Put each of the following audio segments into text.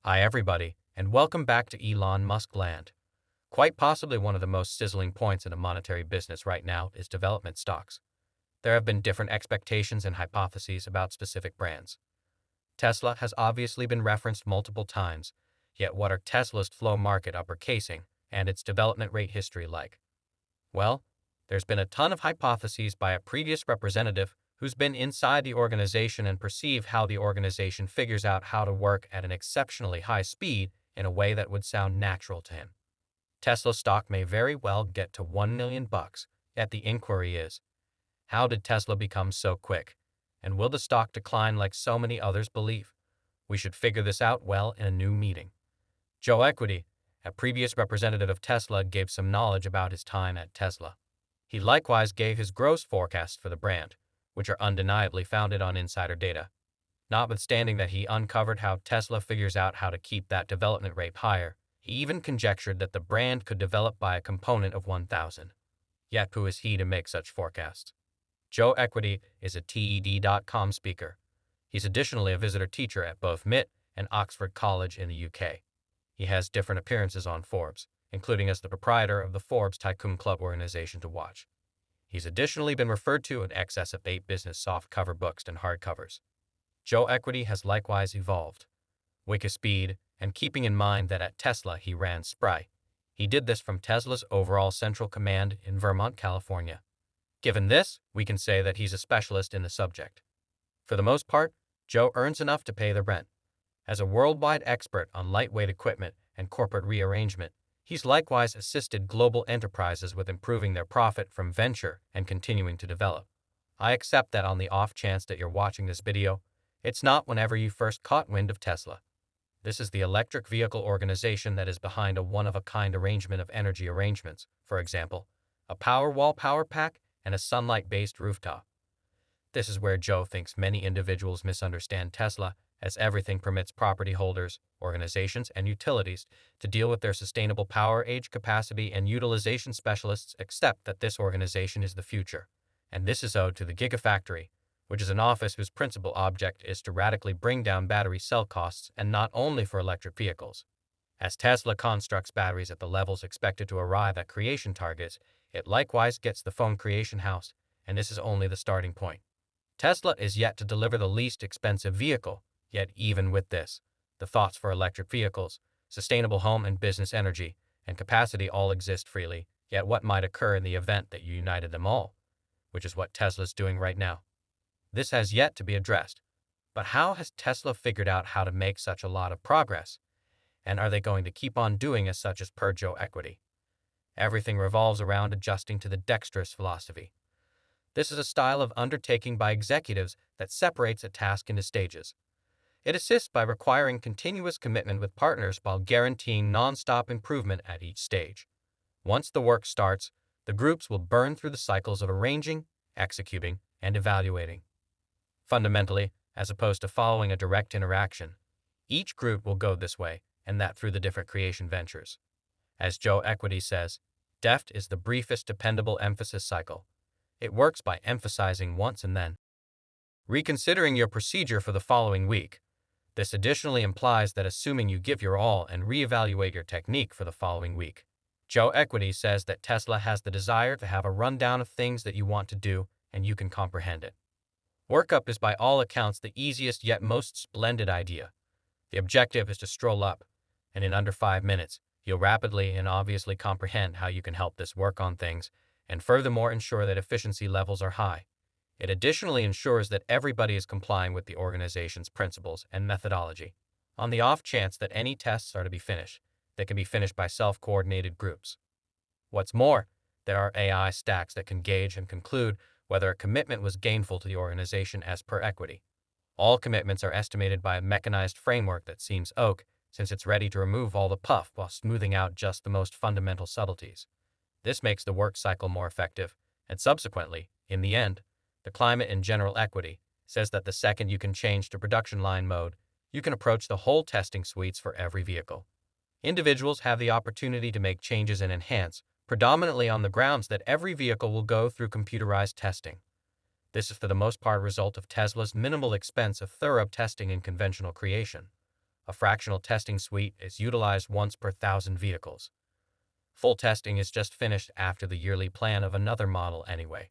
Hi everybody, and welcome back to Elon Musk land. Quite possibly one of the most sizzling points in a monetary business right now is development stocks. There have been different expectations and hypotheses about specific brands. Tesla has obviously been referenced multiple times, yet what are Tesla's flow market uppercasing and its development rate history like? Well, there's been a ton of hypotheses by a previous representative who's been inside the organization and perceive how the organization figures out how to work at an exceptionally high speed in a way that would sound natural to him. Tesla stock may very well get to $1 million bucks, yet the inquiry is, how did Tesla become so quick? And will the stock decline like so many others believe? We should figure this out well in a new meeting. Joe Equity, a previous representative of Tesla, gave some knowledge about his time at Tesla. He likewise gave his growth forecasts for the brand, which are undeniably founded on insider data. Notwithstanding that he uncovered how Tesla figures out how to keep that development rate higher, he even conjectured that the brand could develop by a component of 1,000. Yet who is he to make such forecasts? Joe Equity is a TED.com speaker. He's additionally a visitor teacher at both MIT and Oxford College in the UK. He has different appearances on Forbes, including as the proprietor of the Forbes Tycoon Club organization to watch. He's additionally been referred to in excess of 8 business softcover books and hardcovers. Joe Equity has likewise evolved. Wikispeed, and keeping in mind that at Tesla he ran SPRI. He did this from Tesla's overall central command in Vermont, California. Given this, we can say that he's a specialist in the subject. For the most part, Joe earns enough to pay the rent. As a worldwide expert on lightweight equipment and corporate rearrangement, he's likewise assisted global enterprises with improving their profit from venture and continuing to develop. I accept that on the off chance that you're watching this video, it's not whenever you first caught wind of Tesla. This is the electric vehicle organization that is behind a one-of-a-kind arrangement of energy arrangements, for example, a Powerwall power pack and a sunlight-based rooftop. This is where Joe thinks many individuals misunderstand Tesla, as everything permits property holders, organizations, and utilities to deal with their sustainable power, age, capacity, and utilization specialists accept that this organization is the future. And this is owed to the Gigafactory, which is an office whose principal object is to radically bring down battery cell costs, and not only for electric vehicles. As Tesla constructs batteries at the levels expected to arrive at creation targets, it likewise gets the phone creation house, and this is only the starting point. Tesla is yet to deliver the least expensive vehicle, yet even with this, the thoughts for electric vehicles, sustainable home and business energy, and capacity all exist freely, yet what might occur in the event that you united them all, which is what Tesla's doing right now. This has yet to be addressed. But how has Tesla figured out how to make such a lot of progress? And are they going to keep on doing as such as per Joe Equity? Everything revolves around adjusting to the dexterous philosophy. This is a style of undertaking by executives that separates a task into stages. It assists by requiring continuous commitment with partners while guaranteeing non-stop improvement at each stage. Once the work starts, the groups will burn through the cycles of arranging, executing, and evaluating. Fundamentally, as opposed to following a direct interaction, each group will go this way, and that through the different creation ventures. As Joe Equity says, DEFT is the briefest dependable emphasis cycle. It works by emphasizing once and then reconsidering your procedure for the following week. This additionally implies that assuming you give your all and reevaluate your technique for the following week. Joe Equity says that Tesla has the desire to have a rundown of things that you want to do and you can comprehend it. Workup is by all accounts the easiest yet most splendid idea. The objective is to stroll up, and in under 5 minutes, you'll rapidly and obviously comprehend how you can help this work on things, and furthermore ensure that efficiency levels are high. It additionally ensures that everybody is complying with the organization's principles and methodology. On the off chance that any tests are to be finished, they can be finished by self-coordinated groups. What's more, there are AI stacks that can gauge and conclude whether a commitment was gainful to the organization as per Equity. All commitments are estimated by a mechanized framework that seems oak, since it's ready to remove all the puff while smoothing out just the most fundamental subtleties. This makes the work cycle more effective, and subsequently, in the end, the climate in general equity says that the second you can change to production line mode, you can approach the whole testing suites for every vehicle. Individuals have the opportunity to make changes and enhance, predominantly on the grounds that every vehicle will go through computerized testing. This is for the most part a result of Tesla's minimal expense of thorough testing in conventional creation. a fractional testing suite is utilized once per 1,000 vehicles. Full testing is just finished after the yearly plan of another model anyway.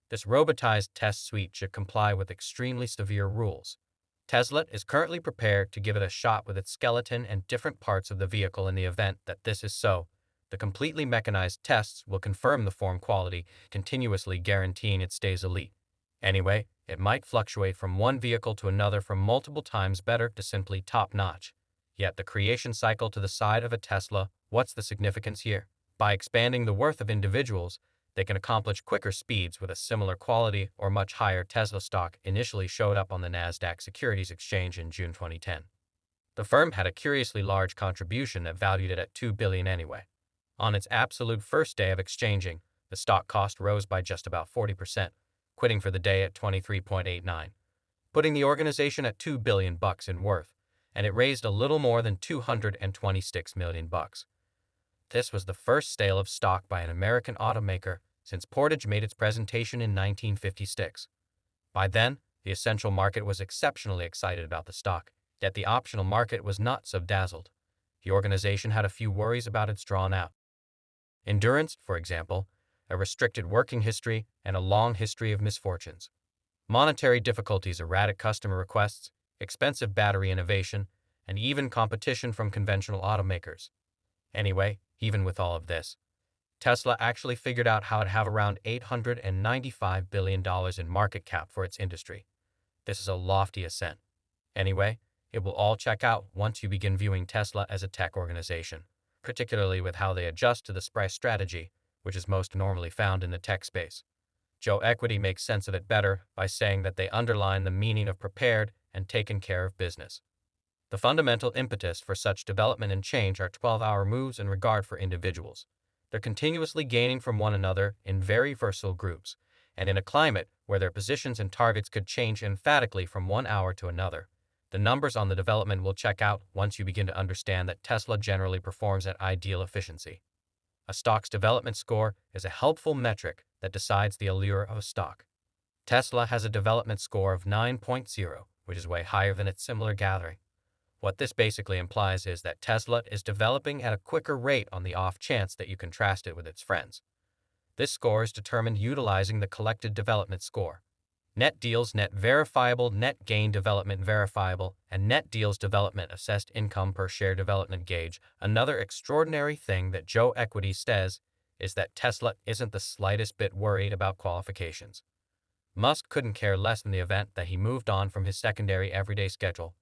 This robotized test suite should comply with extremely severe rules. Tesla is currently prepared to give it a shot with its skeleton and different parts of the vehicle in the event that this is so. The completely mechanized tests will confirm the form quality, continuously guaranteeing it stays elite. Anyway, it might fluctuate from one vehicle to another from multiple times better to simply top-notch. Yet the creation cycle to the side of a Tesla, what's the significance here? By expanding the worth of individuals, they can accomplish quicker speeds with a similar quality or much higher. Tesla stock initially showed up on the Nasdaq Securities Exchange in June 2010. The firm had a curiously large contribution that valued it at $2 billion anyway. On its absolute first day of exchanging, the stock cost rose by just about 40%, quitting for the day at 23.89, putting the organization at $2 billion in worth, and it raised a little more than $226 million. This was the first sale of stock by an American automaker since Portage made its presentation in 1956. By then, the essential market was exceptionally excited about the stock, yet the optional market was not so dazzled. The organization had a few worries about its drawn-out endurance, for example, a restricted working history, and a long history of misfortunes. Monetary difficulties, erratic customer requests, expensive battery innovation, and even competition from conventional automakers. Anyway, even with all of this, Tesla actually figured out how to have around $895 billion in market cap for its industry. This is a lofty ascent. Anyway, it will all check out once you begin viewing Tesla as a tech organization, particularly with how they adjust to the price strategy, which is most normally found in the tech space. Joe Equity makes sense of it better by saying that they underline the meaning of prepared and taken care of business. The fundamental impetus for such development and change are 12-hour moves in regard for individuals. They're continuously gaining from one another in very versatile groups, and in a climate where their positions and targets could change emphatically from one hour to another. The numbers on the development will check out once you begin to understand that Tesla generally performs at ideal efficiency. A stock's development score is a helpful metric that decides the allure of a stock. Tesla has a development score of 9.0, which is way higher than its similar gathering. What this basically implies is that Tesla is developing at a quicker rate on the off chance that you contrast it with its friends. This score is determined utilizing the collected development score. Net deals net verifiable, net gain development verifiable, and net deals development assessed income per share development gauge. Another extraordinary thing that Joe Equity says is that Tesla isn't the slightest bit worried about qualifications. Musk couldn't care less in the event that he moved on from his secondary everyday schedule.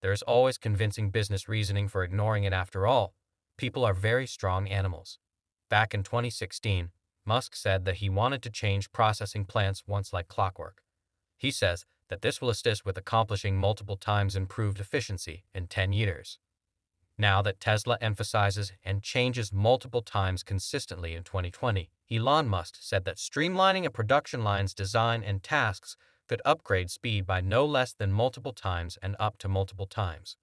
There is always convincing business reasoning for ignoring it after all. People are very strong animals. Back in 2016, Musk said that he wanted to change processing plants once like clockwork. He says that this will assist with accomplishing multiple times improved efficiency in 10 years. Now that Tesla emphasizes and changes multiple times consistently in 2020, Elon Musk said that streamlining a production line's design and tasks could upgrade speed by no less than multiple times and up to multiple times.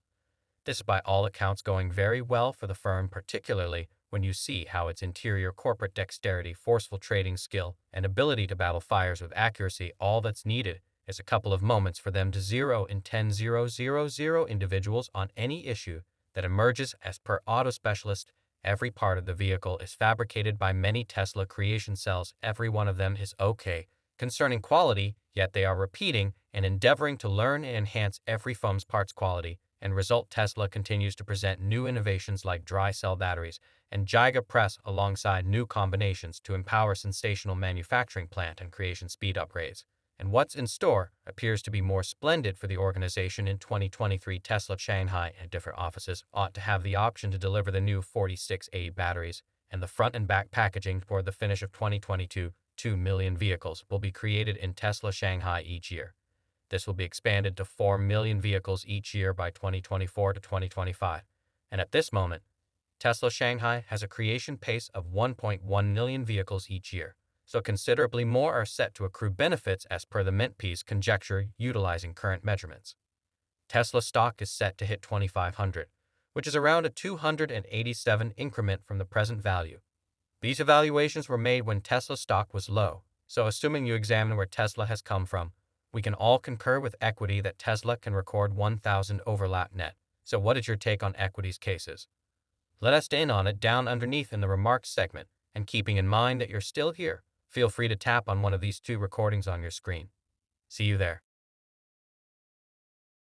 This is by all accounts going very well for the firm, particularly when you see how its interior corporate dexterity, forceful trading skill, and ability to battle fires with accuracy, all that's needed is a couple of moments for them to 0 in 10,000 individuals on any issue that emerges. As per auto specialist, every part of the vehicle is fabricated by many Tesla creation cells. Every one of them is okay concerning quality, yet they are repeating and endeavoring to learn and enhance every firm's parts quality, and result Tesla continues to present new innovations like dry cell batteries and Giga Press alongside new combinations to empower sensational manufacturing plant and creation speed upgrades. And what's in store appears to be more splendid for the organization in 2023. Tesla Shanghai and different offices ought to have the option to deliver the new 4680 batteries, and the front and back packaging for the finish of 2022. 2 million vehicles will be created in Tesla Shanghai each year. This will be expanded to 4 million vehicles each year by 2024 to 2025. And at this moment, Tesla Shanghai has a creation pace of 1.1 million vehicles each year, so considerably more are set to accrue benefits as per the Mint piece conjecture utilizing current measurements. Tesla stock is set to hit 2,500, which is around a 287 increment from the present value. These evaluations were made when Tesla stock was low, so assuming you examine where Tesla has come from, we can all concur with Equity that Tesla can record 1,000 overlap net, So what is your take on equities cases? Let us in on it down underneath in the remarks segment, and keeping in mind that you're still here, feel free to tap on one of these two recordings on your screen. See you there.